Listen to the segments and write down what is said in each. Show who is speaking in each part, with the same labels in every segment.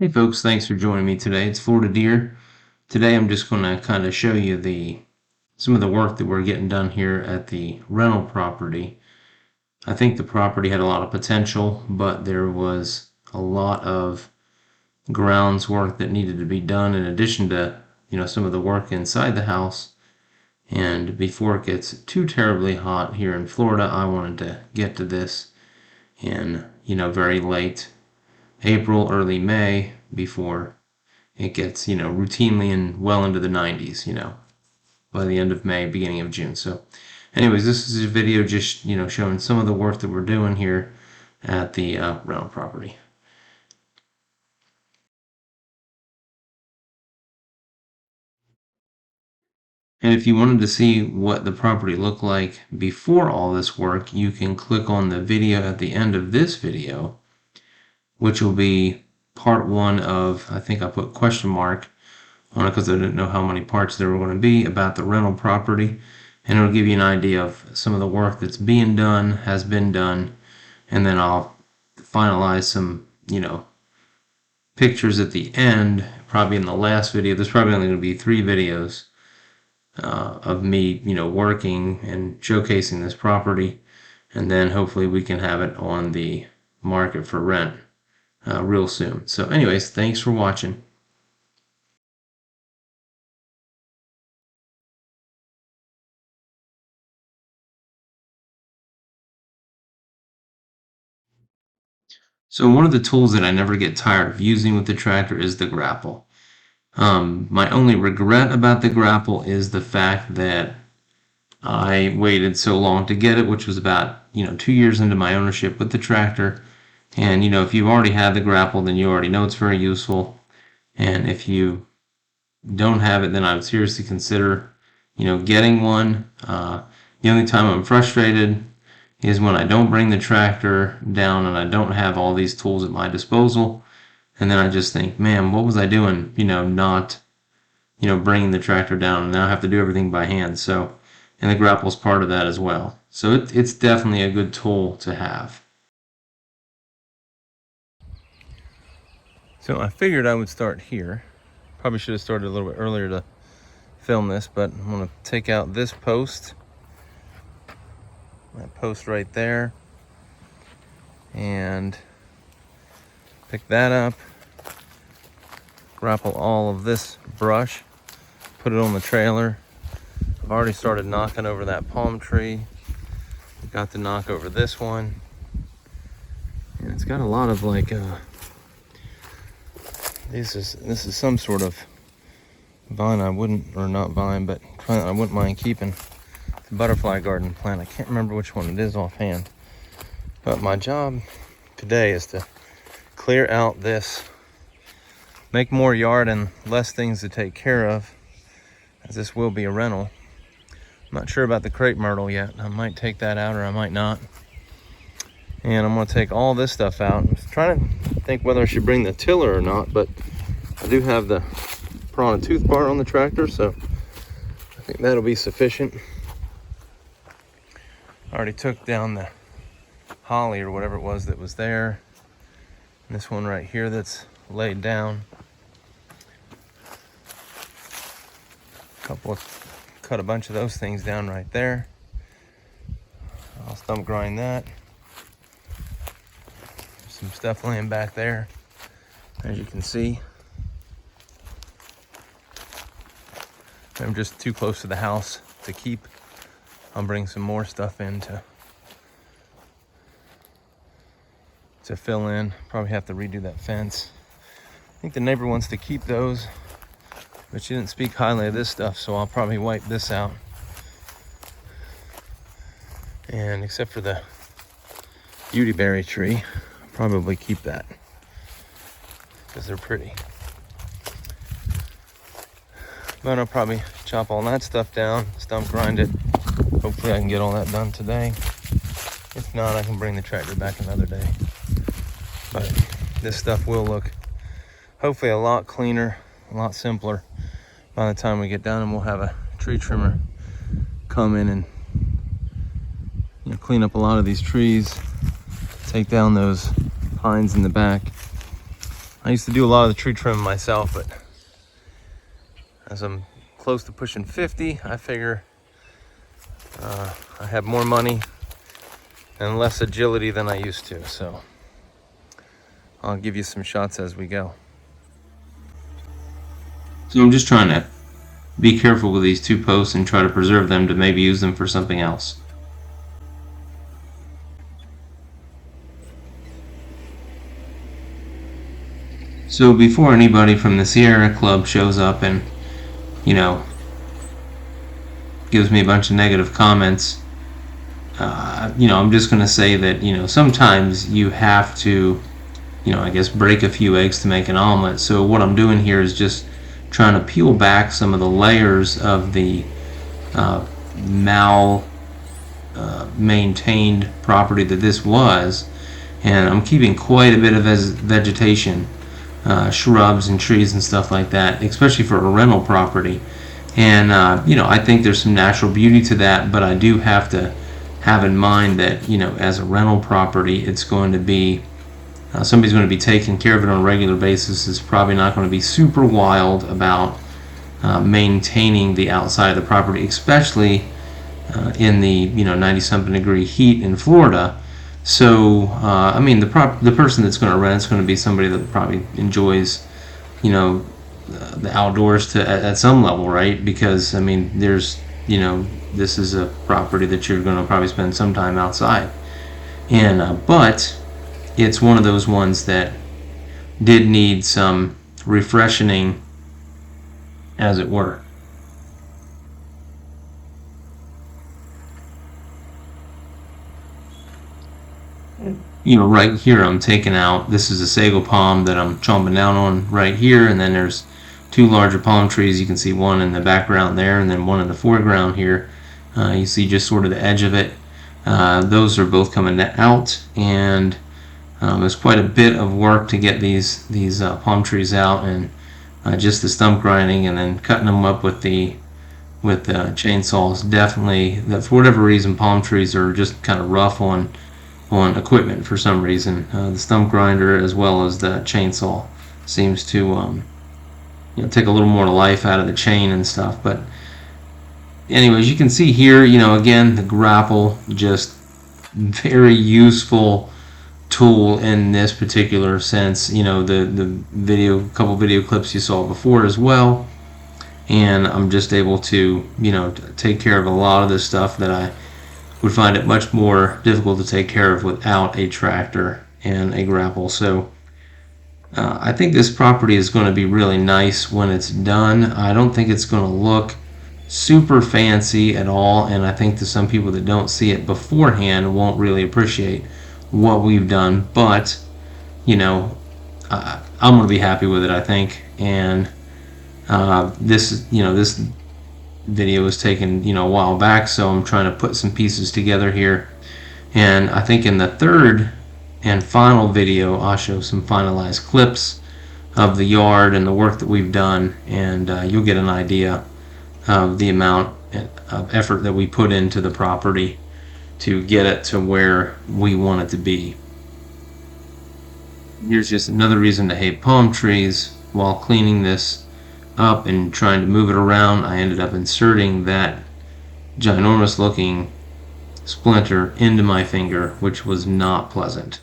Speaker 1: Hey folks, thanks for joining me today. It's Florida Deere. Today I'm just going to kind of show you some of the work that we're getting done here at the rental property. I think the property had a lot of potential, but there was a lot of grounds work that needed to be done in addition to, some of the work inside the house. And before it gets too terribly hot here in Florida, I wanted to get to this in, very late April, early May before it gets, routinely and well into the 90s, by the end of May, beginning of June. So anyways, this is a video just, showing some of the work that we're doing here at the rental property. And if you wanted to see what the property looked like before all this work, you can click on the video at the end of this video, which will be part one of, I think I put question mark on it because I didn't know how many parts there were going to be about the rental property, and it'll give you an idea of some of the work that's being done, has been done, and then I'll finalize some, pictures at the end, probably in the last video. There's probably only going to be 3 videos of me, working and showcasing this property, and then hopefully we can have it on the market for rent real soon. So anyways, thanks for watching. So one of the tools that I never get tired of using with the tractor is the Grapple. My only regret about the Grapple is the fact that I waited so long to get it, which was about 2 years into my ownership with the tractor. And if you've already had the Grapple, then you already know it's very useful. And if you don't have it, then I would seriously consider getting one. The only time I'm frustrated is when I don't bring the tractor down and I don't have all these tools at my disposal. And then I just think, man, what was I doing, not, bringing the tractor down, and now I have to do everything by hand. So, and the Grapple's part of that as well. So it's definitely a good tool to have. So I figured I would start here. Probably should have started a little bit earlier to film this, but I'm gonna take out this post. That post right there, and pick that up, grapple all of this brush, put it on the trailer. I've already started knocking over that palm tree. Got to knock over this one, and it's got a lot of like this is some sort of vine. I wouldn't mind keeping. Butterfly garden plant. I can't remember which one it is offhand, but my job today is to clear out this, make more yard and less things to take care of, as this will be a rental. I'm not sure about the crepe myrtle yet. I might take that out or I might not. And I'm going to take all this stuff out. I'm trying to think whether I should bring the tiller or not, but I do have the piranha tooth bar on the tractor, so I think that'll be sufficient. I already took down the holly or whatever it was that was there. And this one right here that's laid down. Cut a bunch of those things down right there. I'll stump grind that. Some stuff laying back there, as you can see. I'm just too close to the house to keep. I'll bring some more stuff in to fill in. Probably have to redo that fence. I think the neighbor wants to keep those, but she didn't speak highly of this stuff, so I'll probably wipe this out. And except for the beautyberry tree, I'll probably keep that because they're pretty. But I'll probably chop all that stuff down, stump grind it. Hopefully I can get all that done today. If not, I can bring the tractor back another day. But this stuff will look hopefully a lot cleaner, a lot simpler by the time we get done, and we'll have a tree trimmer come in and clean up a lot of these trees, take down those pines in the back, I used to do a lot of the tree trimming myself, but as I'm close to pushing 50, I figure I have more money and less agility than I used to, so I'll give you some shots as we go. So I'm just trying to be careful with these 2 posts and try to preserve them to maybe use them for something else. So before anybody from the Sierra Club shows up and, you know, gives me a bunch of negative comments, I'm just going to say that, sometimes you have to, I guess break a few eggs to make an omelet. So what I'm doing here is just trying to peel back some of the layers of the maintained property that this was, and I'm keeping quite a bit of vegetation, shrubs and trees and stuff like that, especially for a rental property. And I think there's some natural beauty to that, but I do have to have in mind that as a rental property, it's going to be somebody's going to be taking care of it on a regular basis. Is probably not going to be super wild about maintaining the outside of the property, especially in the 90-something degree heat in Florida. So the person that's going to rent is going to be somebody that probably enjoys the outdoors at some level, right? Because there's this is a property that you're going to probably spend some time outside, and but it's one of those ones that did need some refreshing, as it were. Right here I'm taking out, this is a sago palm that I'm chomping down on right here, and then there's 2 larger palm trees. You can see one in the background there and then one in the foreground here. You see just sort of the edge of it. Those are both coming out, and there's quite a bit of work to get these palm trees out, and just the stump grinding and then cutting them up with the chainsaws. Definitely, that for whatever reason, palm trees are just kind of rough on equipment for some reason. The stump grinder as well as the chainsaw seems to take a little more life out of the chain and stuff. But anyways, you can see here, again, the Grapple, just very useful tool in this particular sense. The couple video clips you saw before as well, and I'm just able to take care of a lot of this stuff that I would find it much more difficult to take care of without a tractor and a Grapple. So I think this property is going to be really nice when it's done. I don't think it's going to look super fancy at all, and I think to some people that don't see it beforehand won't really appreciate what we've done. But I'm going to be happy with it, I think. And this video was taken a while back, so I'm trying to put some pieces together here, and I think in the third and final video I'll show some finalized clips of the yard and the work that we've done, and you'll get an idea of the amount of effort that we put into the property to get it to where we want it to be. Here's just another reason to hate palm trees. While cleaning this up and trying to move it around, I ended up inserting that ginormous looking splinter into my finger, which was not pleasant.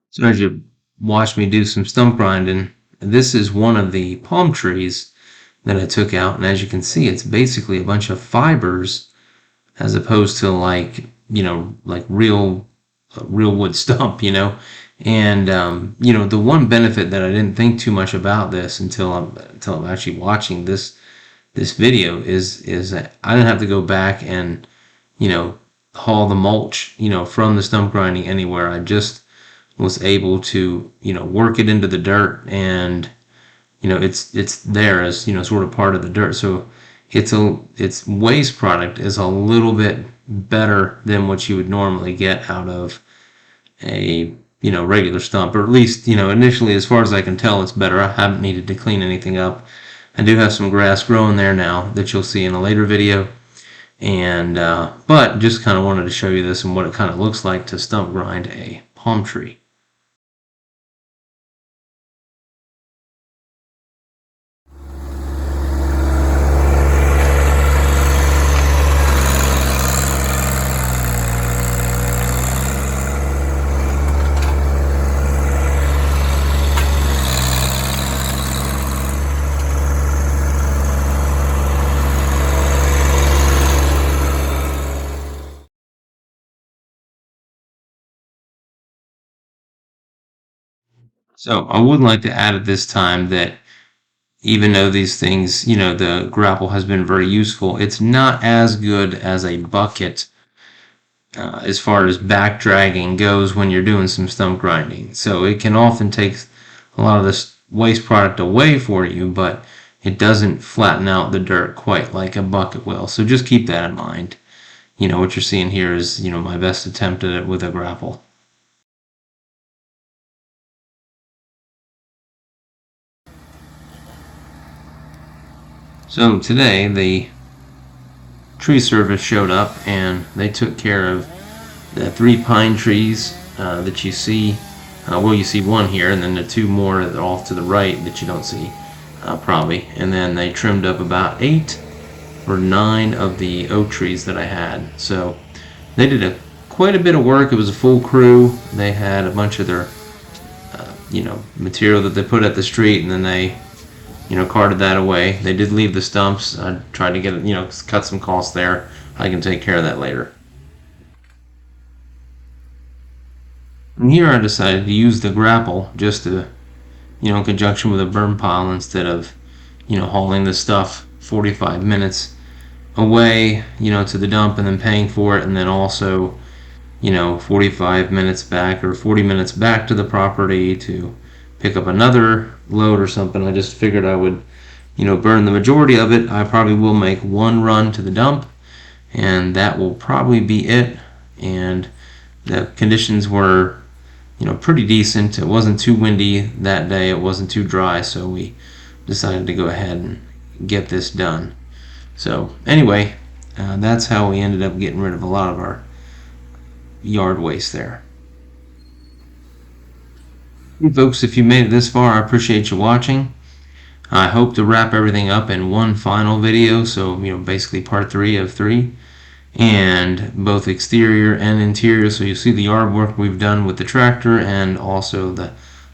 Speaker 1: So as you watch me do some stump grinding, this is one of the palm trees that I took out, and as you can see, it's basically a bunch of fibers as opposed to like, like real wood stump, And the one benefit that I didn't think too much about this until I'm actually watching this video is that I didn't have to go back and haul the mulch from the stump grinding anywhere. I just was able to work it into the dirt, and it's there as sort of part of the dirt. So its waste product is a little bit better than what you would normally get out of a regular stump, or at least initially, as far as I can tell, it's better. I haven't needed to clean anything up. I do have some grass growing there now that you'll see in a later video, and but just kind of wanted to show you this and what it kind of looks like to stump grind a palm tree. So I would like to add at this time that even though these things, the grapple has been very useful, it's not as good as a bucket as far as back dragging goes when you're doing some stump grinding. So it can often take a lot of this waste product away for you, but it doesn't flatten out the dirt quite like a bucket will. So just keep that in mind. What you're seeing here is, my best attempt at it with a grapple. So today the tree service showed up and they took care of the 3 pine trees that you see. Well, you see one here, and then the 2 more that are off to the right that you don't see probably. And then they trimmed up about 8 or 9 of the oak trees that I had. So they did quite a bit of work. It was a full crew. They had a bunch of their material that they put at the street, and then they carted that away. They did leave the stumps. I tried to get cut some costs there. I can take care of that later. And here I decided to use the grapple just to, in conjunction with a burn pile, instead of, hauling the stuff 45 minutes away, to the dump and then paying for it, and then also, 45 minutes back or 40 minutes back to the property to pick up another load or something. I just figured I would, burn the majority of it. I probably will make one run to the dump, and that will probably be it. And the conditions were, pretty decent. It wasn't too windy that day. It wasn't too dry, so we decided to go ahead and get this done. So anyway, that's how we ended up getting rid of a lot of our yard waste there. Hey folks, if you made it this far, I appreciate you watching. I hope to wrap everything up in one final video, so basically part 3 of 3, and both exterior and interior. So you'll see the yard work we've done with the tractor, and also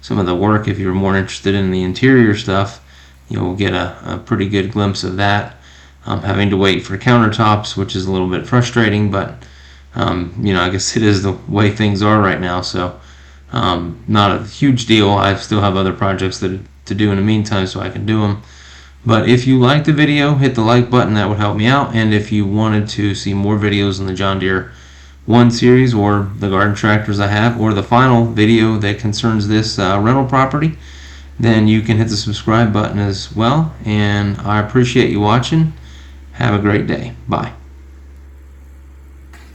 Speaker 1: some of the work. If you're more interested in the interior stuff, you'll get a pretty good glimpse of that. I'm having to wait for countertops, which is a little bit frustrating, but I guess it is the way things are right now. So not a huge deal. I still have other projects to do in the meantime, so I can do them. But if you liked the video, hit the like button. That would help me out. And if you wanted to see more videos in the John Deere 1 series, or the garden tractors I have, or the final video that concerns this rental property, then you can hit the subscribe button as well. And I appreciate you watching. Have a great day. Bye.